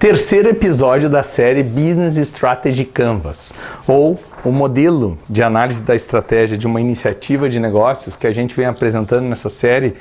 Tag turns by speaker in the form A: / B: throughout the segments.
A: Terceiro episódio da série Business Strategy Canvas, ou o modelo de análise da estratégia de uma iniciativa de negócios que a gente vem apresentando nessa série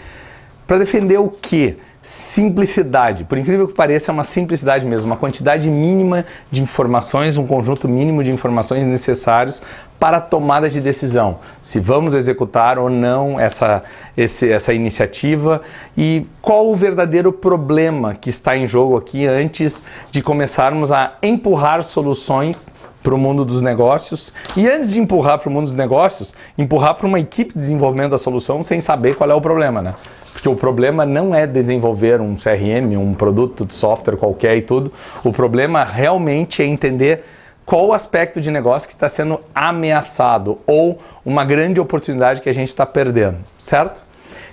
A: para defender o quê? Simplicidade. Por incrível que pareça, é uma simplicidade mesmo, uma quantidade mínima de informações, um conjunto mínimo de informações necessários para a tomada de decisão, se vamos executar ou não essa iniciativa e qual o verdadeiro problema que está em jogo aqui antes de começarmos a empurrar soluções para o mundo dos negócios e antes de empurrar para o mundo dos negócios, empurrar para uma equipe de desenvolvimento da solução sem saber qual é o problema, né? Porque o problema não é desenvolver um CRM, um produto de software qualquer e tudo, o problema realmente é entender qual o aspecto de negócio que está sendo ameaçado ou uma grande oportunidade que a gente está perdendo, certo?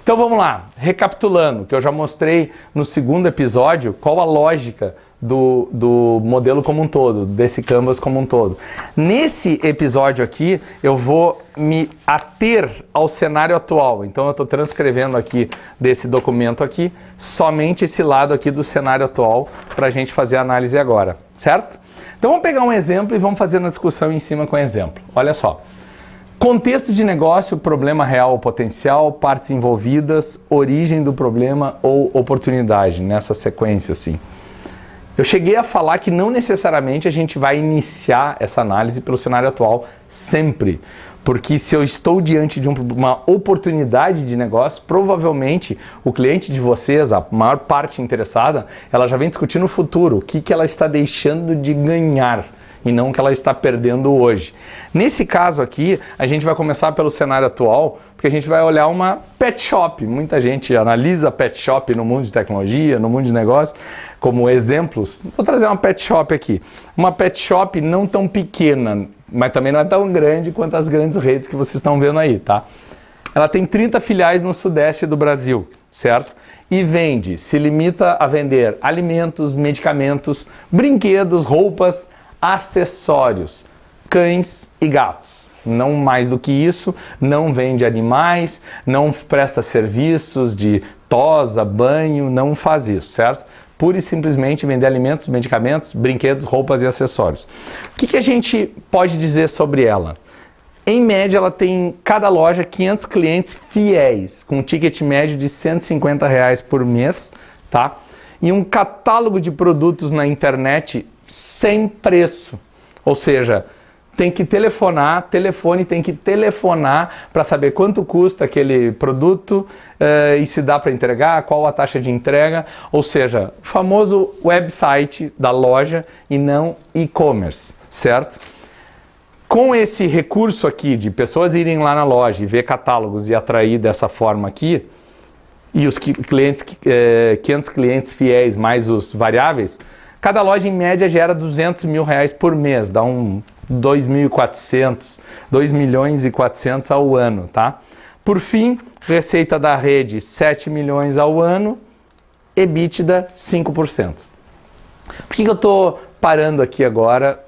A: Então vamos lá, recapitulando, que eu já mostrei no segundo episódio qual a lógica do modelo como um todo, desse Canvas como um todo. Nesse episódio aqui, eu vou me ater ao cenário atual. Então eu estou transcrevendo aqui desse documento aqui, somente esse lado aqui do cenário atual para a gente fazer a análise agora, certo? Então vamos pegar um exemplo e vamos fazer uma discussão em cima com o exemplo. Olha só. Contexto de negócio, problema real ou potencial, partes envolvidas, origem do problema ou oportunidade, nessa sequência assim. Eu cheguei a falar que não necessariamente a gente vai iniciar essa análise pelo cenário atual sempre, porque se eu estou diante de uma oportunidade de negócio, provavelmente o cliente de vocês, a maior parte interessada, ela já vem discutindo o futuro, o que ela está deixando de ganhar e não o que ela está perdendo hoje. Nesse caso aqui, a gente vai começar pelo cenário atual, porque a gente vai olhar uma pet shop. Muita gente analisa pet shop no mundo de tecnologia, no mundo de negócio, como exemplos. Vou trazer uma pet shop aqui. Uma pet shop não tão pequena, mas também não é tão grande quanto as grandes redes que vocês estão vendo aí, tá? Ela tem 30 filiais no sudeste do Brasil, certo? E se limita a vender alimentos, medicamentos, brinquedos, roupas, acessórios, cães e gatos. Não mais do que isso, não vende animais, não presta serviços de tosa, banho, não faz isso, certo? Pura e simplesmente vender alimentos, medicamentos, brinquedos, roupas e acessórios. O que a gente pode dizer sobre ela? Em média, ela tem, cada loja, 500 clientes fiéis, com um ticket médio de R$150 por mês, tá? E um catálogo de produtos na internet sem preço. Ou seja, tem que telefonar, tem que telefonar para saber quanto custa aquele produto e se dá para entregar, qual a taxa de entrega. Ou seja, o famoso website da loja e não e-commerce, certo? Com esse recurso aqui de pessoas irem lá na loja e ver catálogos e atrair dessa forma aqui, e os clientes, 500 clientes fiéis mais os variáveis, cada loja em média gera R$200 mil por mês, dá um 2.400, 2 milhões e 400 ao ano, tá? Por fim, receita da rede 7 milhões ao ano, EBITDA 5%. Por que eu estou parando aqui agora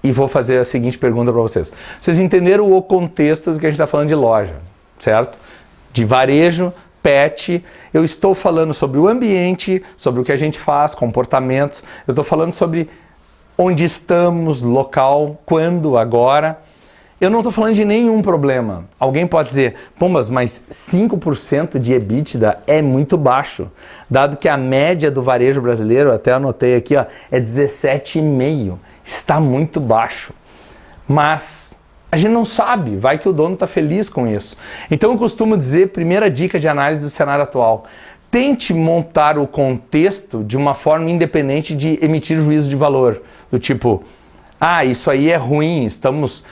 A: e vou fazer a seguinte pergunta para vocês? Vocês entenderam o contexto do que a gente está falando de loja, certo? De varejo, pet, eu estou falando sobre o ambiente, sobre o que a gente faz, comportamentos, eu estou falando sobre onde estamos, local, quando, agora. Eu não estou falando de nenhum problema. Alguém pode dizer, mas 5% de EBITDA é muito baixo, dado que a média do varejo brasileiro, até anotei aqui, ó, é 17,5%. Está muito baixo. Mas a gente não sabe, vai que o dono está feliz com isso. Então eu costumo dizer, primeira dica de análise do cenário atual, tente montar o contexto de uma forma independente de emitir juízo de valor. Do tipo, isso aí é ruim, estamos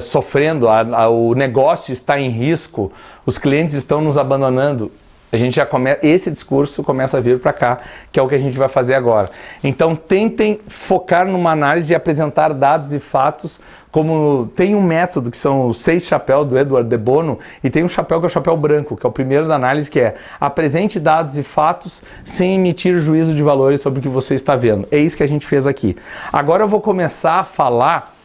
A: sofrendo, o negócio está em risco, os clientes estão nos abandonando. A gente já começa, esse discurso começa a vir para cá, que é o que a gente vai fazer agora. Então tentem focar numa análise de apresentar dados e fatos, como tem um método que são os 6 chapéus do Edward de Bono, e tem um chapéu que é o chapéu branco, que é o primeiro da análise, que é apresente dados e fatos sem emitir juízo de valores sobre o que você está vendo. É isso que a gente fez aqui. Agora eu vou começar a falar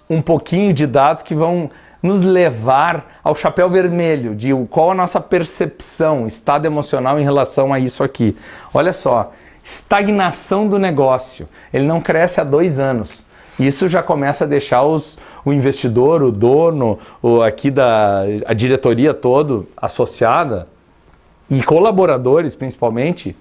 A: um pouquinho de dados que vão nos levar ao chapéu vermelho, de qual a nossa percepção, estado emocional em relação a isso aqui. Olha só, Estagnação do negócio. Ele não cresce há 2 anos. Isso já começa a deixar o investidor, o dono, a diretoria todo associada e colaboradores principalmente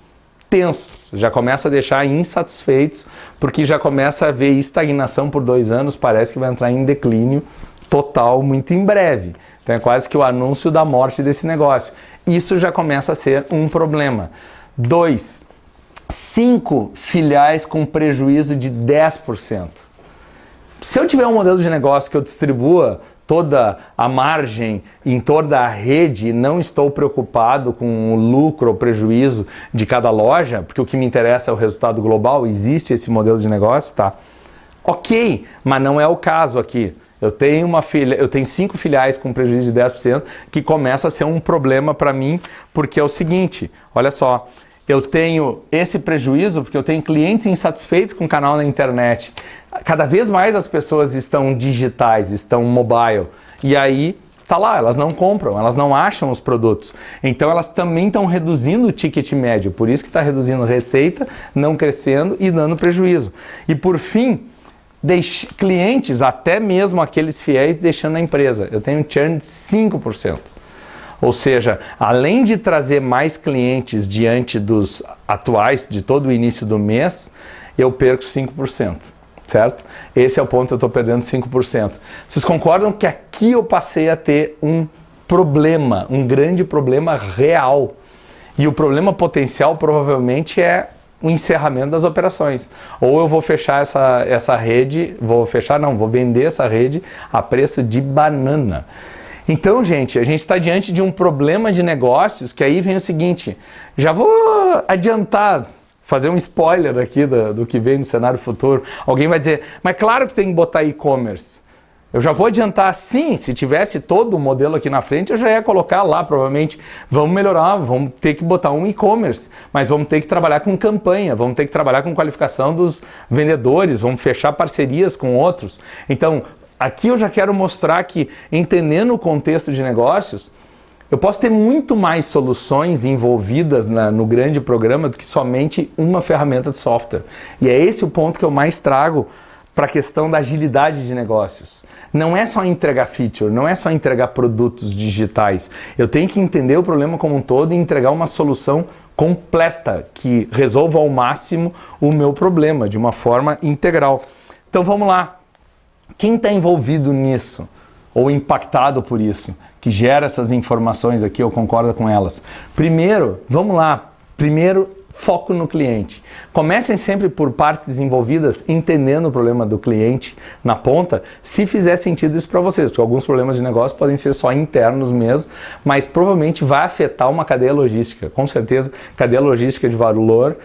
A: tensos. Já começa a deixar insatisfeitos porque já começa a ver estagnação por 2 anos, parece que vai entrar em declínio total muito em breve. Então é quase que o anúncio da morte desse negócio. Isso já começa a ser um problema. 2, 5 filiais com prejuízo de 10%. Se eu tiver um modelo de negócio que eu distribua toda a margem em torno da rede e não estou preocupado com o lucro ou prejuízo de cada loja, porque o que me interessa é o resultado global, existe esse modelo de negócio, tá? Ok, mas não é o caso aqui. Eu tenho 5 filiais com prejuízo de 10%, que começa a ser um problema para mim, porque é o seguinte, olha só, eu tenho esse prejuízo porque eu tenho clientes insatisfeitos com o canal na internet. Cada vez mais as pessoas estão digitais, estão mobile, e aí tá lá, elas não compram, elas não acham os produtos. Então elas também estão reduzindo o ticket médio, por isso que está reduzindo receita, não crescendo e dando prejuízo. E por fim, clientes, até mesmo aqueles fiéis, deixando a empresa. Eu tenho um churn de 5%. Ou seja, além de trazer mais clientes diante dos atuais, de todo o início do mês, eu perco 5%, certo? Esse é o ponto, eu estou perdendo 5%. Vocês concordam que aqui eu passei a ter um problema, um grande problema real? E o problema potencial provavelmente é o encerramento das operações. Ou eu vou fechar essa rede, vou vender essa rede a preço de banana. Então, gente, a gente está diante de um problema de negócios que aí vem o seguinte, já vou adiantar, fazer um spoiler aqui do que vem no cenário futuro. Alguém vai dizer, mas claro que tem que botar e-commerce. Eu já vou adiantar, sim, se tivesse todo o modelo aqui na frente, eu já ia colocar lá, provavelmente, vamos melhorar, vamos ter que botar um e-commerce, mas vamos ter que trabalhar com campanha, vamos ter que trabalhar com qualificação dos vendedores, vamos fechar parcerias com outros. Então, aqui eu já quero mostrar que, entendendo o contexto de negócios, eu posso ter muito mais soluções envolvidas no grande programa do que somente uma ferramenta de software. E é esse o ponto que eu mais trago para a questão da agilidade de negócios. Não é só entregar feature, não é só entregar produtos digitais. Eu tenho que entender o problema como um todo e entregar uma solução completa que resolva ao máximo o meu problema, de uma forma integral. Então vamos lá. Quem está envolvido nisso, ou impactado por isso, que gera essas informações aqui, ou concorda com elas? Primeiro, vamos lá, foco no cliente. Comecem sempre por partes envolvidas, entendendo o problema do cliente na ponta, se fizer sentido isso para vocês, porque alguns problemas de negócio podem ser só internos mesmo, mas provavelmente vai afetar uma cadeia logística, com certeza, cadeia logística de valor,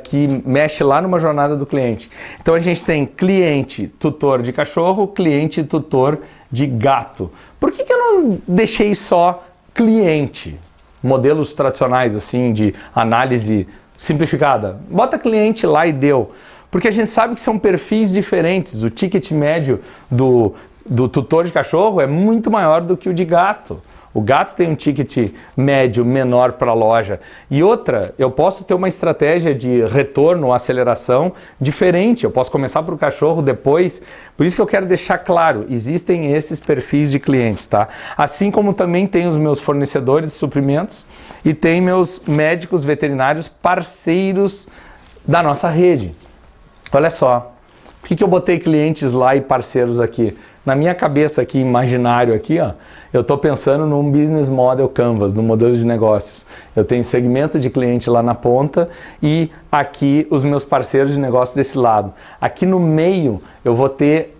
A: que mexe lá numa jornada do cliente. Então a gente tem cliente tutor de cachorro, cliente tutor de gato. Por que eu não deixei só cliente? Modelos tradicionais assim de análise simplificada. Bota cliente lá e deu. Porque a gente sabe que são perfis diferentes. O ticket médio do tutor de cachorro é muito maior do que o de gato. O gato tem um ticket médio menor para a loja. E outra, eu posso ter uma estratégia de retorno ou aceleração diferente. Eu posso começar por cachorro depois. Por isso que eu quero deixar claro, existem esses perfis de clientes, tá? Assim como também tem os meus fornecedores de suprimentos e tem meus médicos veterinários parceiros da nossa rede. Olha só, por que eu botei clientes lá e parceiros aqui? Na minha cabeça aqui, imaginário aqui, ó, eu estou pensando num business model canvas, no modelo de negócios. Eu tenho segmento de cliente lá na ponta e aqui os meus parceiros de negócio desse lado. Aqui no meio eu vou ter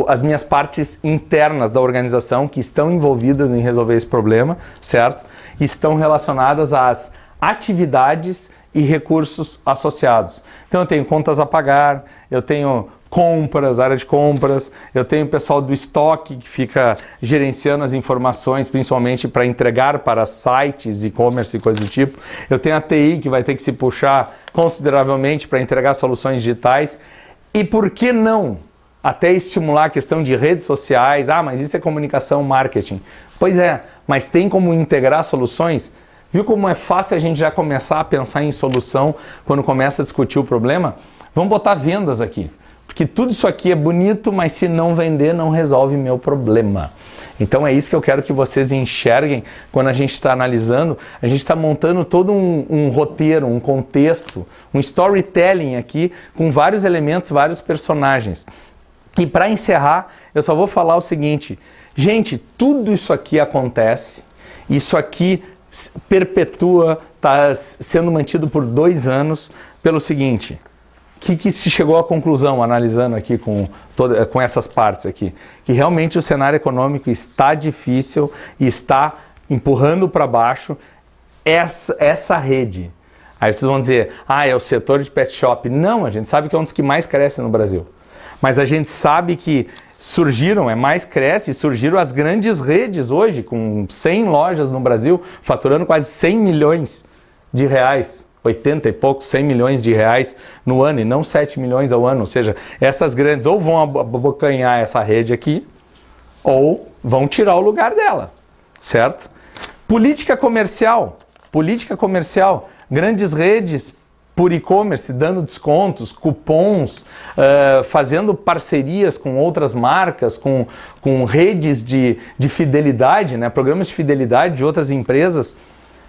A: as minhas partes internas da organização que estão envolvidas em resolver esse problema, certo? E estão relacionadas às atividades e recursos associados. Então eu tenho contas a pagar, eu tenho compras, área de compras, eu tenho o pessoal do estoque que fica gerenciando as informações, principalmente para entregar para sites, e-commerce e coisa do tipo. Eu tenho a TI que vai ter que se puxar consideravelmente para entregar soluções digitais. E por que não até estimular a questão de redes sociais? Ah, mas isso é comunicação, marketing. Pois é, mas tem como integrar soluções? Viu como é fácil a gente já começar a pensar em solução quando começa a discutir o problema? Vamos botar vendas aqui. Porque tudo isso aqui é bonito, mas se não vender, não resolve meu problema. Então é isso que eu quero que vocês enxerguem quando a gente está analisando. A gente está montando todo um roteiro, um contexto, um storytelling aqui com vários elementos, vários personagens. E para encerrar, eu só vou falar o seguinte. Gente, tudo isso aqui acontece, isso aqui perpetua, está sendo mantido por 2 anos pelo seguinte. Que se chegou à conclusão, analisando aqui com essas partes aqui? Que realmente o cenário econômico está difícil e está empurrando para baixo essa rede. Aí vocês vão dizer, é o setor de pet shop. Não, a gente sabe que é um dos que mais cresce no Brasil. Mas a gente sabe que surgiram as grandes redes hoje, com 100 lojas no Brasil, faturando quase 100 milhões de reais. 80 e poucos, 100 milhões de reais no ano e não 7 milhões ao ano. Ou seja, essas grandes ou vão abocanhar essa rede aqui ou vão tirar o lugar dela, certo? Política comercial, grandes redes por e-commerce dando descontos, cupons, fazendo parcerias com outras marcas, com redes de fidelidade, né? Programas de fidelidade de outras empresas.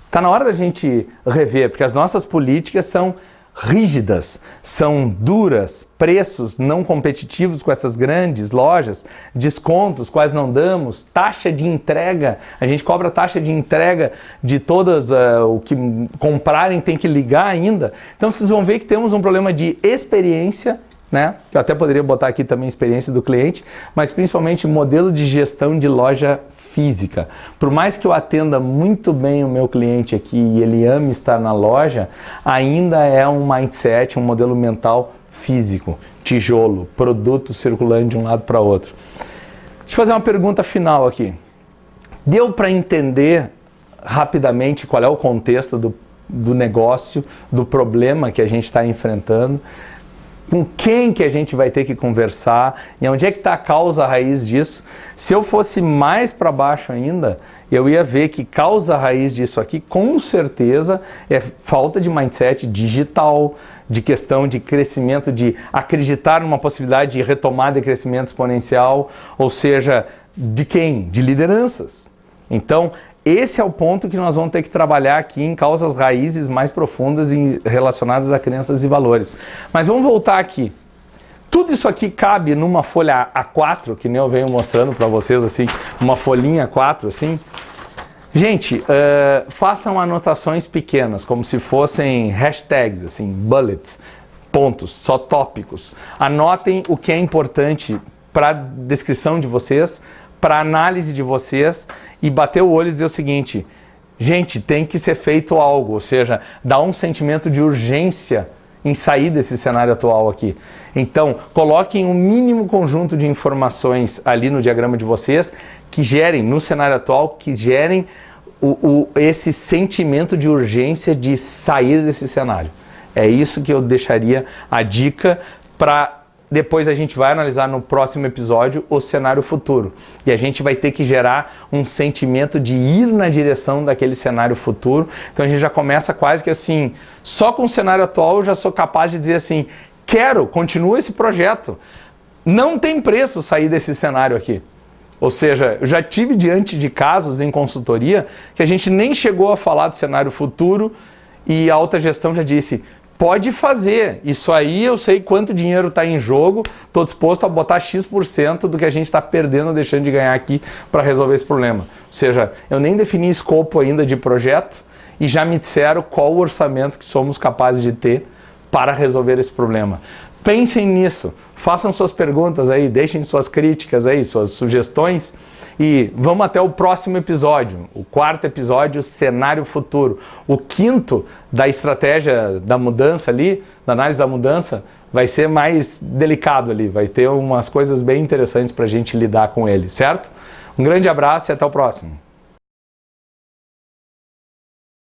A: Está na hora da gente rever, porque as nossas políticas são rígidas, são duras, preços não competitivos com essas grandes lojas, descontos quase não damos, taxa de entrega, a gente cobra taxa de entrega de todas, o que comprarem tem que ligar ainda. Então vocês vão ver que temos um problema de experiência, né? Eu até poderia botar aqui também experiência do cliente, mas principalmente modelo de gestão de loja física. Por mais que eu atenda muito bem o meu cliente aqui e ele ame estar na loja, ainda é um mindset, um modelo mental físico, tijolo, produto circulando de um lado para outro. Deixa eu fazer uma pergunta final aqui. Deu para entender rapidamente qual é o contexto do negócio, do problema que a gente está enfrentando? Com quem que a gente vai ter que conversar e onde é que está a causa raiz disso? Se eu fosse mais para baixo ainda, eu ia ver que causa raiz disso aqui, com certeza, é falta de mindset digital, de questão de crescimento, de acreditar numa possibilidade de retomada e crescimento exponencial, ou seja, de quem? De lideranças. Então, esse é o ponto que nós vamos ter que trabalhar aqui em causas raízes mais profundas e relacionadas a crenças e valores. Mas vamos voltar aqui. Tudo isso aqui cabe numa folha A4, que nem eu venho mostrando para vocês, assim, uma folhinha A4, assim. Gente, façam anotações pequenas, como se fossem hashtags, assim, bullets, pontos, só tópicos. Anotem o que é importante para a descrição de vocês, para a análise de vocês, e bater o olho e dizer o seguinte: gente, tem que ser feito algo, ou seja, dá um sentimento de urgência em sair desse cenário atual aqui. Então, coloquem um mínimo conjunto de informações ali no diagrama de vocês que gerem, no cenário atual, que gerem esse sentimento de urgência de sair desse cenário. É isso que eu deixaria a dica para... Depois a gente vai analisar no próximo episódio o cenário futuro. E a gente vai ter que gerar um sentimento de ir na direção daquele cenário futuro. Então a gente já começa quase que assim, só com o cenário atual eu já sou capaz de dizer assim, continua esse projeto. Não tem preço sair desse cenário aqui. Ou seja, eu já tive diante de casos em consultoria que a gente nem chegou a falar do cenário futuro e a alta gestão já disse... Pode fazer, isso aí eu sei quanto dinheiro está em jogo, estou disposto a botar X% do que a gente está perdendo ou deixando de ganhar aqui para resolver esse problema. Ou seja, eu nem defini escopo ainda de projeto e já me disseram qual o orçamento que somos capazes de ter para resolver esse problema. Pensem nisso, façam suas perguntas aí, deixem suas críticas aí, suas sugestões. E vamos até o próximo episódio, o 4º episódio, cenário futuro. O 5º da estratégia da mudança ali, da análise da mudança, vai ser mais delicado ali, vai ter umas coisas bem interessantes para a gente lidar com ele, certo? Um grande abraço e até o próximo.